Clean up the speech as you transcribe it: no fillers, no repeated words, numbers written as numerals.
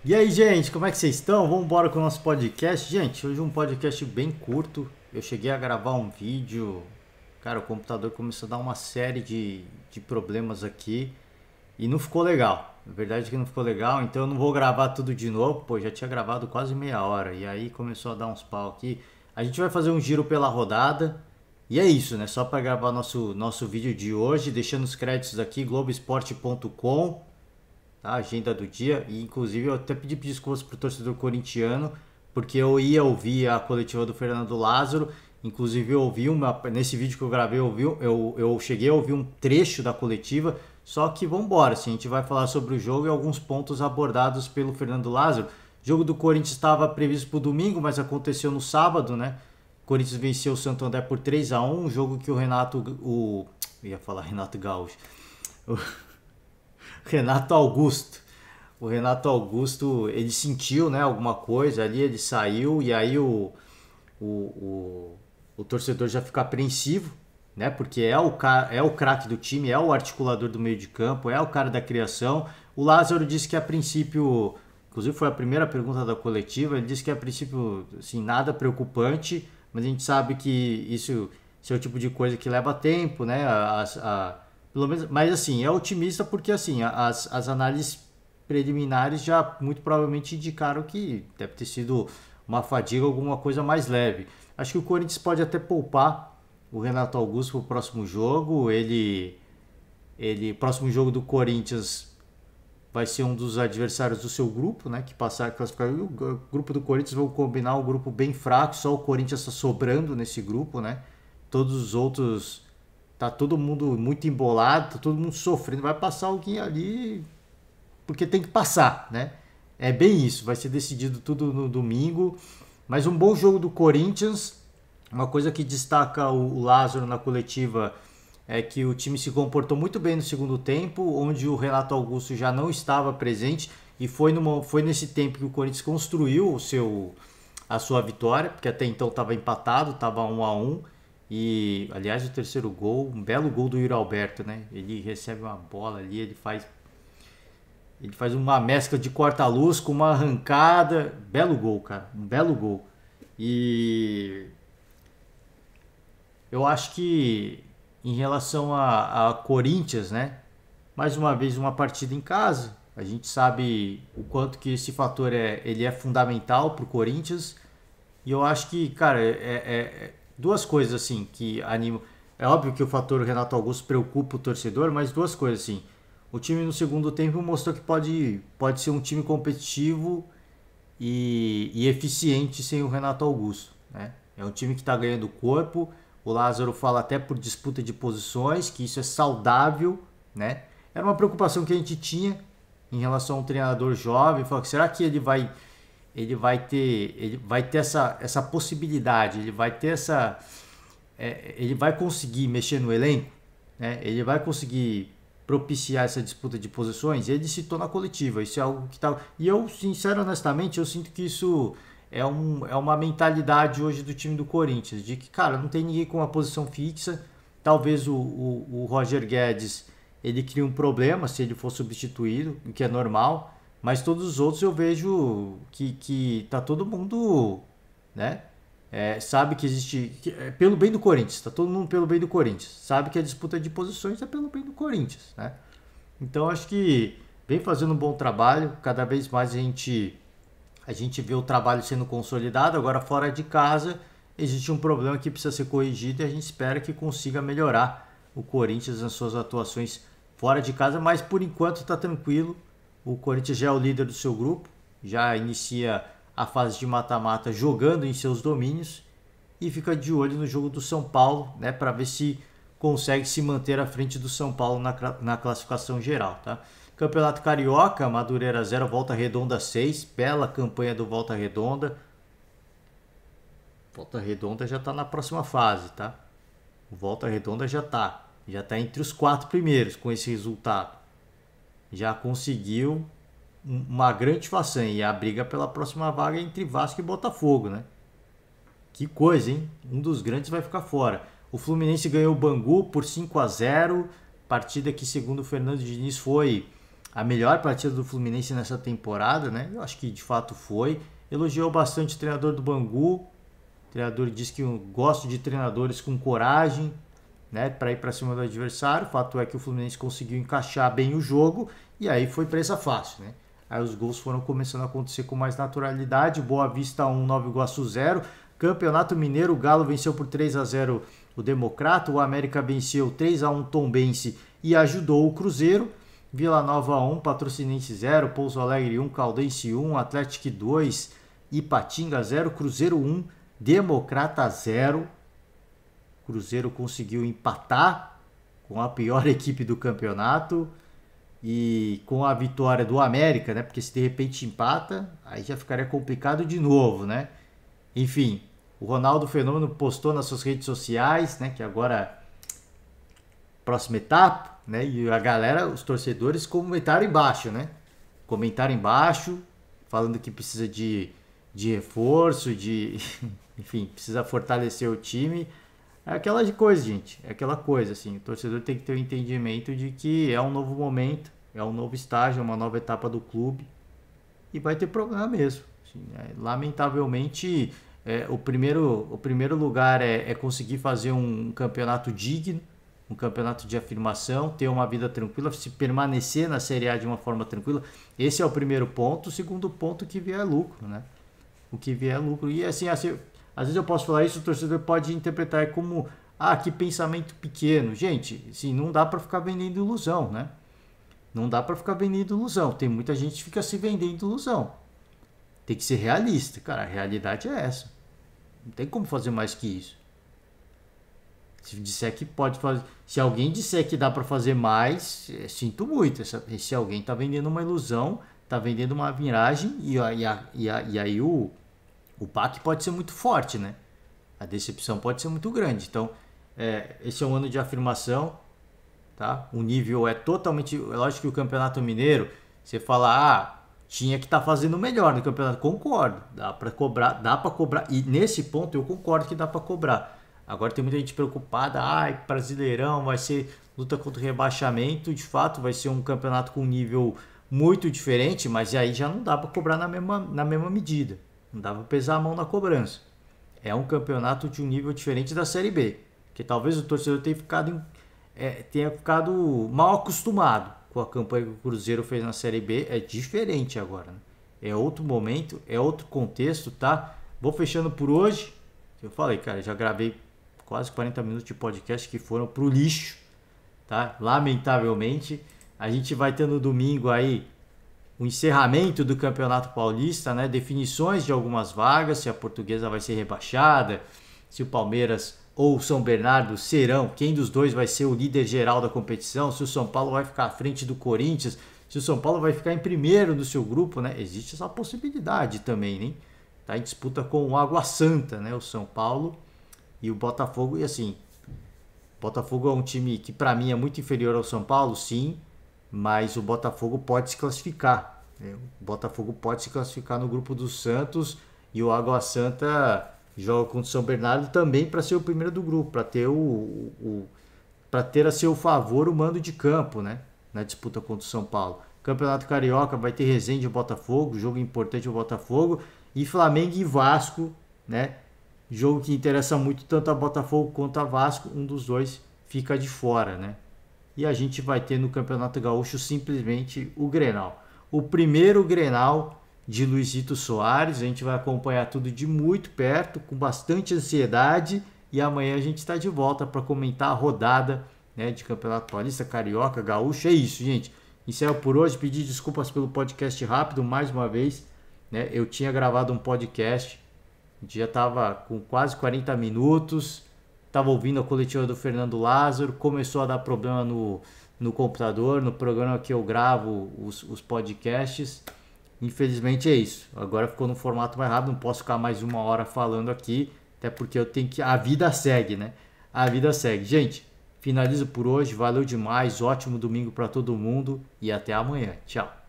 E aí, gente, como é que vocês estão? Vamos embora com o nosso podcast. Gente, hoje é um podcast bem curto. Eu cheguei a gravar um vídeo. Cara, o computador começou a dar uma série de problemas aqui e não ficou legal. A verdade é que não ficou legal, então eu não vou gravar tudo de novo. Pô, já tinha gravado quase meia hora e aí começou a dar uns pau aqui. A gente vai fazer um giro pela rodada. E é isso, né? Só para gravar nosso vídeo de hoje, deixando os créditos aqui, Globoesporte.com, tá? Agenda do dia. E inclusive eu até pedi desculpas pro torcedor corintiano, porque eu ia ouvir a coletiva do Fernando Lázaro. Inclusive eu ouvi nesse vídeo que eu gravei, eu cheguei a ouvir um trecho da coletiva. Só que vamos embora, assim, a gente vai falar sobre o jogo e alguns pontos abordados pelo Fernando Lázaro. O jogo do Corinthians estava previsto para o domingo, mas aconteceu no sábado, né? O Corinthians venceu o Santo André por 3-1, um jogo que o Renato, eu ia falar Renato Gaúcho, o Renato Augusto. O Renato Augusto, ele sentiu, né, alguma coisa ali, ele saiu e aí o, o, o torcedor já fica apreensivo, né, porque é o craque do time, é o articulador do meio de campo, é o cara da criação. O Lázaro disse que a princípio, inclusive foi a primeira pergunta da coletiva, ele disse que a princípio, assim, nada preocupante, mas a gente sabe que isso é o tipo de coisa que leva tempo, né, pelo menos, mas assim, é otimista porque assim, as análises preliminares já muito provavelmente indicaram que deve ter sido uma fadiga, alguma coisa mais leve. Acho que o Corinthians pode até poupar o Renato Augusto para o próximo jogo. Próximo jogo do Corinthians vai ser um dos adversários do seu grupo, né? Que passar a classificar. O grupo do Corinthians vão combinar um grupo bem fraco, só o Corinthians está sobrando nesse grupo, né? Todos os outros tá todo mundo muito embolado, tá todo mundo sofrendo. Vai passar alguém ali porque tem que passar, né? É bem isso, vai ser decidido tudo no domingo. Mas um bom jogo do Corinthians. Uma coisa que destaca o Lázaro na coletiva é que o time se comportou muito bem no segundo tempo, onde o Renato Augusto já não estava presente e foi nesse tempo que o Corinthians construiu a sua vitória, porque até então estava empatado, estava 1-1. E aliás, o terceiro gol, um belo gol do Yuri Alberto, né? Ele recebe uma bola ali, ele faz uma mescla de corta-luz com uma arrancada. Belo gol, cara. Um belo gol. E eu acho que em relação a Corinthians, né? Mais uma vez uma partida em casa. A gente sabe o quanto que esse fator ele é fundamental para o Corinthians. E eu acho que, cara, duas coisas assim que animam. É óbvio que o fator Renato Augusto preocupa o torcedor, mas duas coisas assim. O time no segundo tempo mostrou que pode ser um time competitivo e eficiente sem o Renato Augusto, né? É um time que está ganhando corpo. O Lázaro fala até por disputa de posições, que isso é saudável, né? Era uma preocupação que a gente tinha em relação a um treinador jovem. Fala, será que ele vai ter essa possibilidade, ele vai conseguir mexer no elenco, né? Ele vai conseguir propiciar essa disputa de posições. Ele citou na coletiva, isso é algo que tá. E eu, sincero, honestamente, eu sinto que isso é uma mentalidade hoje do time do Corinthians, de que, cara, não tem ninguém com uma posição fixa. Talvez o Roger Guedes ele crie um problema se ele for substituído, o que é normal. Mas todos os outros eu vejo que tá todo mundo, né? Sabe que existe. Pelo bem do Corinthians, tá todo mundo pelo bem do Corinthians. Sabe que a disputa de posições é pelo bem do Corinthians, né? Então acho que vem fazendo um bom trabalho. Cada vez mais a gente vê o trabalho sendo consolidado. Agora fora de casa existe um problema que precisa ser corrigido e a gente espera que consiga melhorar o Corinthians nas suas atuações fora de casa. Mas por enquanto está tranquilo. O Corinthians já é o líder do seu grupo, já inicia a fase de mata-mata jogando em seus domínios e fica de olho no jogo do São Paulo, né, para ver se consegue se manter à frente do São Paulo na classificação geral, tá? Campeonato Carioca, Madureira 0, Volta Redonda 6, bela campanha do Volta Redonda. Volta Redonda já está na próxima fase, tá? O Volta Redonda já tá entre os quatro primeiros com esse resultado. Já conseguiu uma grande façanha e a briga pela próxima vaga é entre Vasco e Botafogo, né? Que coisa, hein? Um dos grandes vai ficar fora. O Fluminense ganhou o Bangu por 5-0, partida que segundo o Fernando Diniz foi a melhor partida do Fluminense nessa temporada, né? Eu acho que de fato foi. Elogiou bastante o treinador do Bangu. O treinador disse que gosta de treinadores com coragem, né, para ir para cima do adversário. O fato é que o Fluminense conseguiu encaixar bem o jogo e aí foi presa fácil, né? Aí os gols foram começando a acontecer com mais naturalidade. Boa Vista 1, Nova Iguaçu 0. Campeonato Mineiro, o Galo venceu por 3-0 o Democrata. O América venceu 3-1 Tombense e ajudou o Cruzeiro. Vila Nova 1, Patrocinense 0, Pouso Alegre 1, Caldense 1, Atlético 2, Ipatinga 0, Cruzeiro 1, Democrata 0. Cruzeiro conseguiu empatar com a pior equipe do campeonato e com a vitória do América, né? Porque se de repente empata, aí já ficaria complicado de novo, né? Enfim, o Ronaldo Fenômeno postou nas suas redes sociais, né? Que agora próxima etapa, né? E a galera, os torcedores comentaram embaixo, né? Comentaram embaixo, falando que precisa de reforço, enfim, precisa fortalecer o time. É aquela coisa, gente. É aquela coisa, assim. O torcedor tem que ter o entendimento de que é um novo momento, é um novo estágio, é uma nova etapa do clube. E vai ter problema mesmo. Assim, lamentavelmente, o primeiro lugar é conseguir fazer um campeonato digno, um campeonato de afirmação, ter uma vida tranquila, se permanecer na Série A de uma forma tranquila. Esse é o primeiro ponto. O segundo ponto, que vier lucro, né? O que vier lucro. E assim, às vezes eu posso falar isso, o torcedor pode interpretar como, que pensamento pequeno. Gente, assim, não dá para ficar vendendo ilusão, né? Não dá para ficar vendendo ilusão. Tem muita gente que fica se vendendo ilusão. Tem que ser realista. Cara, a realidade é essa. Não tem como fazer mais que isso. Se disser que pode fazer, se alguém disser que dá para fazer mais, sinto muito. Se alguém está vendendo uma ilusão, está vendendo uma miragem e aí o baque pode ser muito forte, né? A decepção pode ser muito grande. Então, esse é um ano de afirmação, tá? O nível é totalmente, é lógico que o Campeonato Mineiro, você fala, tinha que estar fazendo melhor no campeonato. Concordo, dá para cobrar, e nesse ponto eu concordo que dá para cobrar. Agora tem muita gente preocupada, Brasileirão vai ser luta contra o rebaixamento, de fato vai ser um campeonato com um nível muito diferente, mas aí já não dá para cobrar na mesma medida, não dá para pesar a mão na cobrança. É um campeonato de um nível diferente da Série B, que talvez o torcedor tenha ficado mal acostumado com a campanha que o Cruzeiro fez na Série B. É diferente agora, né? É outro momento, é outro contexto, tá? Vou fechando por hoje. Eu falei, cara, já gravei quase 40 minutos de podcast que foram pro lixo, tá? Lamentavelmente. A gente vai ter no domingo aí o encerramento do Campeonato Paulista, né? Definições de algumas vagas, se a Portuguesa vai ser rebaixada, se o Palmeiras ou o São Bernardo serão, quem dos dois vai ser o líder geral da competição, se o São Paulo vai ficar à frente do Corinthians, se o São Paulo vai ficar em primeiro do seu grupo, né? Existe essa possibilidade também, né? Tá em disputa com o Água Santa, né? O São Paulo e o Botafogo. E assim, o Botafogo é um time que para mim é muito inferior ao São Paulo, sim, mas o Botafogo pode se classificar, né? O Botafogo pode se classificar no grupo do Santos e o Água Santa joga contra o São Bernardo também para ser o primeiro do grupo, para ter para ter a seu favor o mando de campo, né? Na disputa contra o São Paulo. Campeonato Carioca vai ter Resende e Botafogo, jogo importante o Botafogo, e Flamengo e Vasco, né? Jogo que interessa muito tanto a Botafogo quanto a Vasco, um dos dois fica de fora, né? E a gente vai ter no Campeonato Gaúcho simplesmente o Grenal. O primeiro Grenal de Luizito Soares, a gente vai acompanhar tudo de muito perto, com bastante ansiedade, e amanhã a gente está de volta para comentar a rodada, né, de Campeonato Paulista, Carioca, Gaúcho. É isso, gente. Encerro por hoje, pedir desculpas pelo podcast rápido mais uma vez, né? Eu tinha gravado um podcast, a gente já estava com quase 40 minutos, estava ouvindo a coletiva do Fernando Lázaro, começou a dar problema no computador, no programa que eu gravo os podcasts. Infelizmente é isso. Agora ficou no formato mais rápido, não posso ficar mais uma hora falando aqui, até porque eu tenho que... A vida segue, né? A vida segue. Gente, finalizo por hoje. Valeu demais. Ótimo domingo para todo mundo e até amanhã. Tchau.